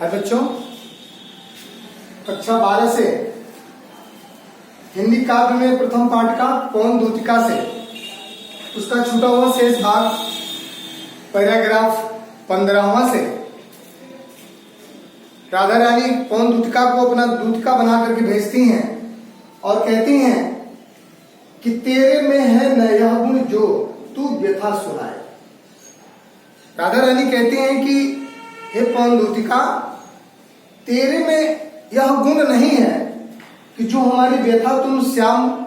है बच्चों, कक्षा 12 से हिंदी काव्य में प्रथम पाठ का पवन दूतिका से उसका छूटा हुआ शेष भाग पैराग्राफ 15वां से राधा रानी पवन दूतिका को अपना दूतिका बना करके भेजती हैं और कहती हैं कि तेरे में है न यह गुण जो तू व्यथा सुनाए। राधा रानी कहती हैं कि हे पवन दूतिका, तेरे में यह गुण नहीं है कि जो हमारी व्यथा तुम श्याम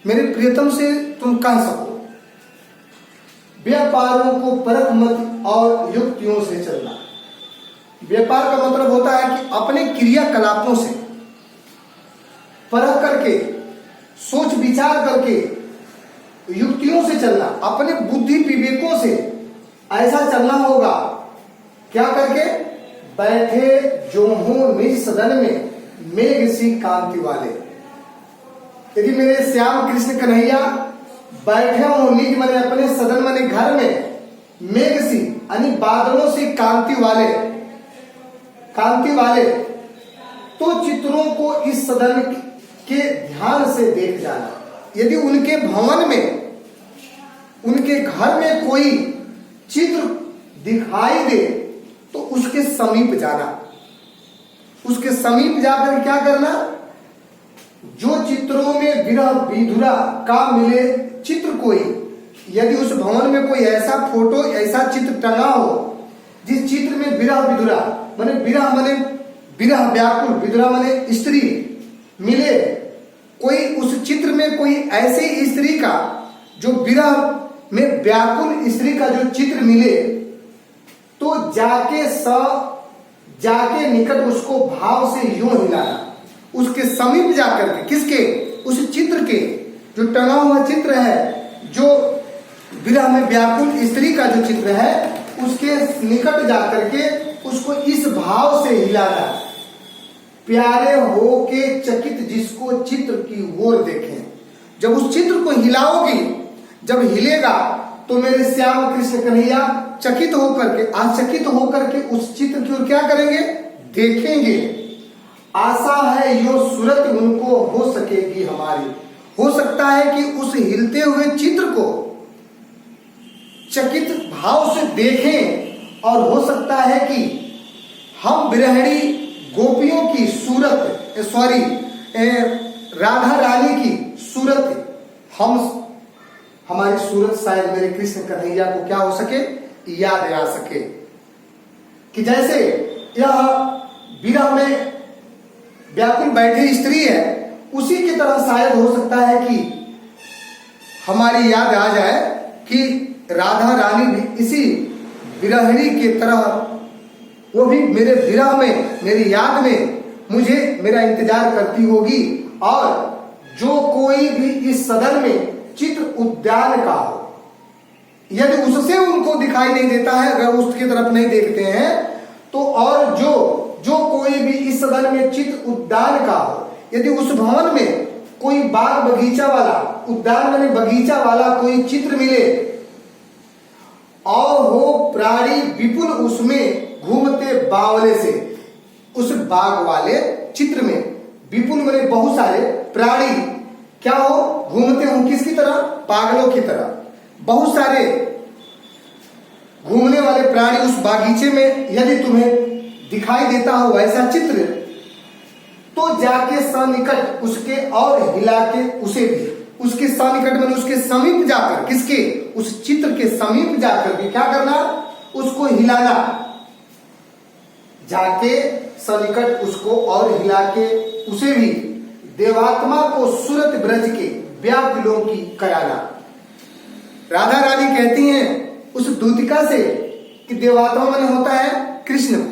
मेरे प्रियतम से तुम कह सको। व्यापारों को परख मत और युक्तियों से चलना। व्यापार का मतलब होता है कि अपने क्रियाकलापों से परख करके, सोच विचार करके, युक्तियों से चलना, अपने बुद्धि विवेकों से ऐसा चलना होगा। क्या करके? बैठे जो हो निज सदन में मेघ सी कांति वाले। यदि मेरे श्याम कृष्ण कन्हैया बैठे हो निज मने अपने सदन मने घर में, मेघ सी यानी बादलों से कांति वाले, तो चित्रों को इस सदन के ध्यान से देख जाना। यदि उनके भवन में, उनके घर में कोई चित्र दिखाई दे तो उसके समीप जाना। उसके समीप जाकर क्या करना? जो चित्रों में विरह विधुरा का मिले चित्र कोई, यदि उस भवन में कोई ऐसा फोटो, ऐसा चित्र टंगा हो जिस चित्र में विरह विधुरा माने विरह व्याकुल, विधुरा माने स्त्री मिले, कोई उस चित्र में कोई ऐसी स्त्री का जो विरह में व्याकुल स्त्री का जो चित्र मिले, तो जाके निकट उसको भाव से यूं हिलाना। उसके समीप जाकर के, किसके? उस चित्र के, जो टंगा हुआ चित्र है, जो विरह में व्याकुल स्त्री का जो चित्र है, उसके निकट जाकर के उसको इस भाव से हिलाना। प्यारे हो के चकित जिसको चित्र की ओर देखें। जब उस चित्र को हिलाओगी, जब हिलेगा तो मेरे श्याम कृष्ण कन्हैया चकित होकर के, आचकित होकर के उस चित्र की ओर क्या करेंगे? देखेंगे। आशा है यो सूरत उनको हो सकेगी हमारी। हो सकता है कि उस हिलते हुए चित्र को चकित भाव से देखें, और हो सकता है कि हम विरहिणी गोपियों की सूरत, राधा रानी की सूरत, हमारी सूरत शायद मेरे कृष्ण कन्हैया को क्या हो सके? याद आ सके। कि जैसे यह विरह में व्याकुल बैठी स्त्री है, उसी की तरह शायद हो सकता है कि हमारी याद आ जाए कि राधा रानी भी इसी विरहिणी की तरह, वो भी मेरे विरह में, मेरी याद में मुझे मेरा इंतजार करती होगी। और जो कोई भी इस सदन में चित्र उद्यान का हो, यदि उससे उनको दिखाई नहीं देता है, अगर उसकी तरफ नहीं देखते हैं तो, और जो कोई भी इस सदन में चित्र उद्यान का हो, यदि उस भवन में कोई बाग बगीचा वाला, उद्यान में बगीचा वाला कोई चित्र मिले, और हो प्राणी विपुल उसमें घूमते बावले से, उस बाग वाले चित्र में विपुल में बहुत सारे प्राणी क्या हो? घूमते हो। किसकी तरह? पागलों की तरह। बहुत सारे घूमने वाले प्राणी उस बागीचे में यदि तुम्हें दिखाई देता हो ऐसा चित्र, तो जाके सनिकट उसके और हिला के उसे भी, उसके सनिकट में, उसके समीप जाकर, किसके? उस चित्र के समीप जाकर भी क्या करना? उसको हिलाना। जाके सनिकट उसको और हिला के उसे भी देवात्मा को सूरत ब्रज के व्याकुलों की कराना। राधा रानी कहती हैं उस दूतिका से कि देवात्मा माने होता है कृष्ण को,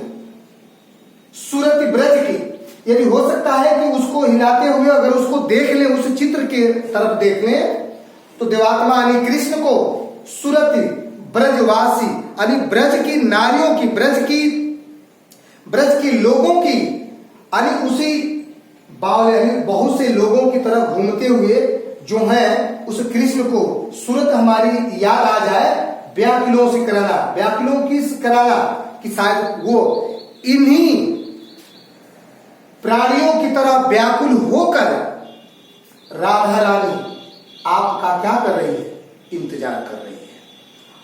सूरत ब्रज की। यदि हो सकता है कि उसको हिलाते हुए अगर उसको देख ले, उस चित्र के तरफ देख ले, तो देवात्मा यानी कृष्ण को सूरत ब्रजवासी यानी ब्रज की नारियों की, ब्रज की लोगों की, यानी उसी बावले बहुत से लोगों की तरह घूमते हुए जो है उस कृष्ण को सूरत हमारी याद आ जाए, व्याकुलों से कराना। व्याकुलों की कराना कि शायद वो इन्हीं प्राणियों की तरह व्याकुल होकर राधा रानी आपका क्या कर रही है, इंतजार कर रही है।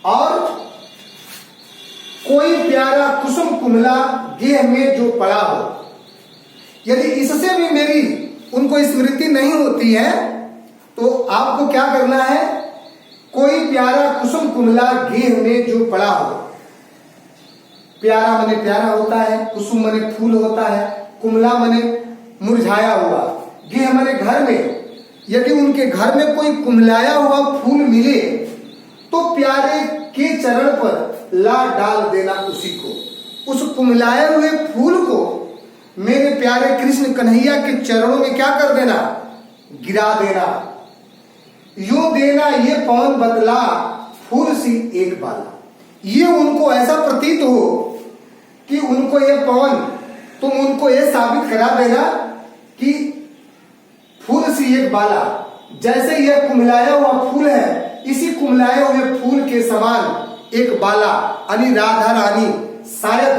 और कोई प्यारा कुसुम कुमला गेह में जो पड़ा हो, यदि इससे भी मेरी उनको स्मृति नहीं होती है तो आपको क्या करना है, कोई प्यारा कुसुम कुमला गेह में जो पड़ा हो, प्यारा मने प्यारा होता है, कुसुम मने फूल होता है, कुमला मने मुरझाया हुआ, गेह मने घर में, यदि उनके घर में कोई कुमलाया हुआ फूल मिले तो प्यारे के चरण पर ला डाल देना उसी को, उस कुमलाए हुए फूल को मेरे प्यारे कृष्ण कन्हैया के चरणों में क्या कर देना, गिरा देना। यूं देना ये पवन बदला फूल सी एक बाला, ये उनको ऐसा प्रतीत हो कि उनको ये पवन, तुम उनको ये साबित करा देना कि फूल सी एक बाला, जैसे यह कुमलाया हुआ फूल है, इसी कुमलाए हुए फूल के समान एक बाला यानी राधा रानी शायद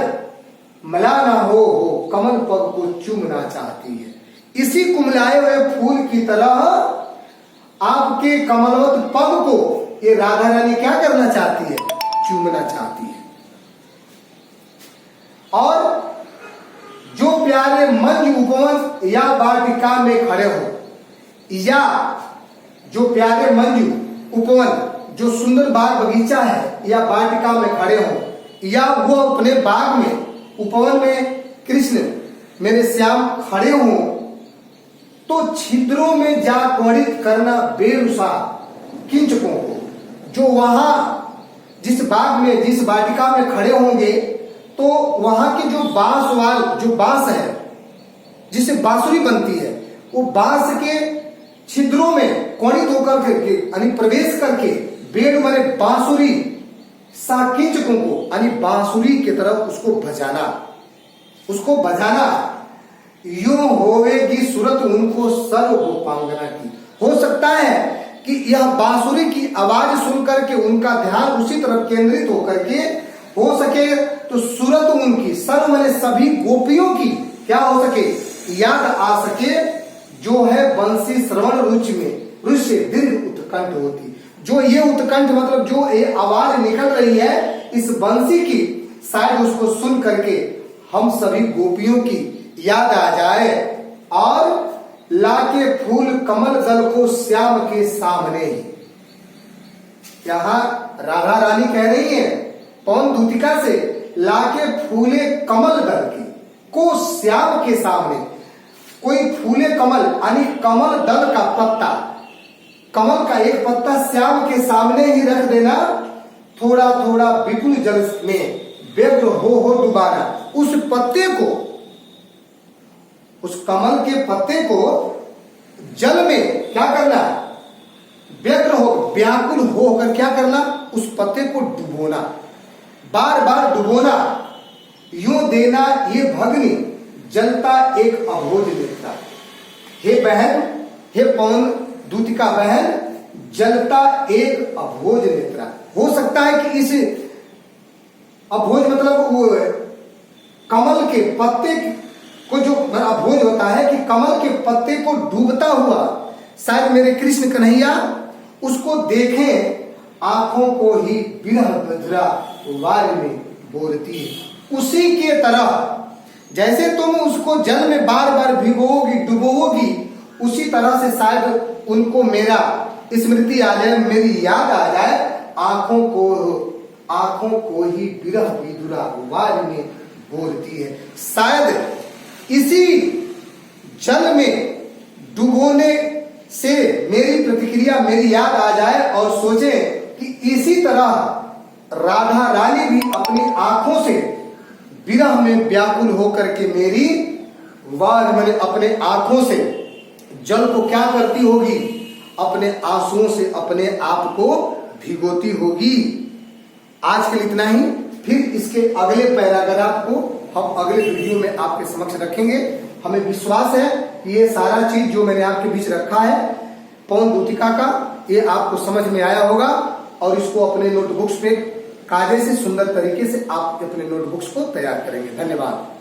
मलाना हो कमल पग को चूमना चाहती है। इसी कुमलाए हुए फूल की तरह आपके कमलवत पग को ये राधा रानी क्या करना चाहती है, चूमना चाहती है। और जो प्यारे मंज उपवन या वाटिका में खड़े हो, या जो प्यारे मंज उपवन जो सुंदर बाग बगीचा है या वाटिका में खड़े हो, या वो अपने बाग में उपवन में कृष्ण मेरे श्याम खड़े हों, तो छिद्रों में जा त्वरित करना बेरुसा किंचकों को, जो वहां जिस बाग में जिस वाटिका में खड़े होंगे तो वहां की जो बांस है जिससे बांसुरी बनती है, वो बांस के छिद्रों में कोणित होकर करके यानी प्रवेश करके बेड़ माने बांसुरी साकिंचकों को यानी बांसुरी की तरफ उसको बजाना यूं होवेगी सूरत उनको सर्व गोपांगना की। हो सकता है कि यह बांसुरी की आवाज सुनकर के उनका ध्यान उसी तरफ केंद्रित होकर के हो सके तो सूरत उनकी सर्व माने सभी गोपियों की क्या हो सके, याद आ सके, जो है बंसी श्रवण रुचि में रुचि दीर्घ उत्कंठ होती, जो ये उत्कंठ मतलब जो ये आवाज निकल रही है इस बंसी की, शायद उसको सुन करके हम सभी गोपियों की याद आ जाए और लाके फूल कमल दल को श्याम के सामने ही। यहां राधा रानी कह रही है पवन दूतिका से, लाके फूले कमल दल की को श्याम के सामने, कोई फूले कमल यानी कमल दल का पत्ता, कमल का एक पत्ता श्याम के सामने ही रख देना, थोड़ा थोड़ा विपुल जल में व्यग्र हो डुबाना, उस पत्ते को, उस कमल के पत्ते को जल में क्या करना, व्यग्र हो व्याकुल होकर क्या करना, उस पत्ते को डुबोना, बार बार डुबोना, यूं देना ये भगनी जलता एक अभोज नेत्रा। हे बहन, हे पवन दूतिका बहन, जलता एक अभोज नेत्रा। हो सकता है कि इस अभोज मतलब वो कमल के पत्ते को जो अभोज होता है कि कमल के पत्ते को डूबता हुआ शायद मेरे कृष्ण कन्हैया उसको देखें, आंखों को ही विरह बधरा वार में बोलती है। उसी के तरह जैसे तुम उसको जल में बार बार भिगोगी डुबोगी, उसी तरह से शायद उनको मेरा स्मृति आ जाए, मेरी याद आ जाए, आंखों को ही विरह विदुरा वार में बोलती है। शायद इसी जल में डुबोने से मेरी प्रतिक्रिया, मेरी याद आ जाए और सोचे कि इसी तरह राधा रानी भी अपनी आंखों से विरह में व्याकुल होकर के मेरी वार मैंने अपने आंखों से जल को क्या करती होगी, अपने आंसुओं से अपने आप को भिगोती होगी। आज के लिए इतना ही, फिर इसके अगले पैराग्राफ को हम अगले वीडियो में आपके समक्ष रखेंगे। हमें विश्वास है कि ये सारा चीज जो मैंने आपके बीच रखा है पवन दूतिका का, ये आपको समझ में आया होगा और इसको अपने नोटबुक्स पे कायदे से सुंदर तरीके से आप अपने नोटबुक्स को तैयार करेंगे। धन्यवाद।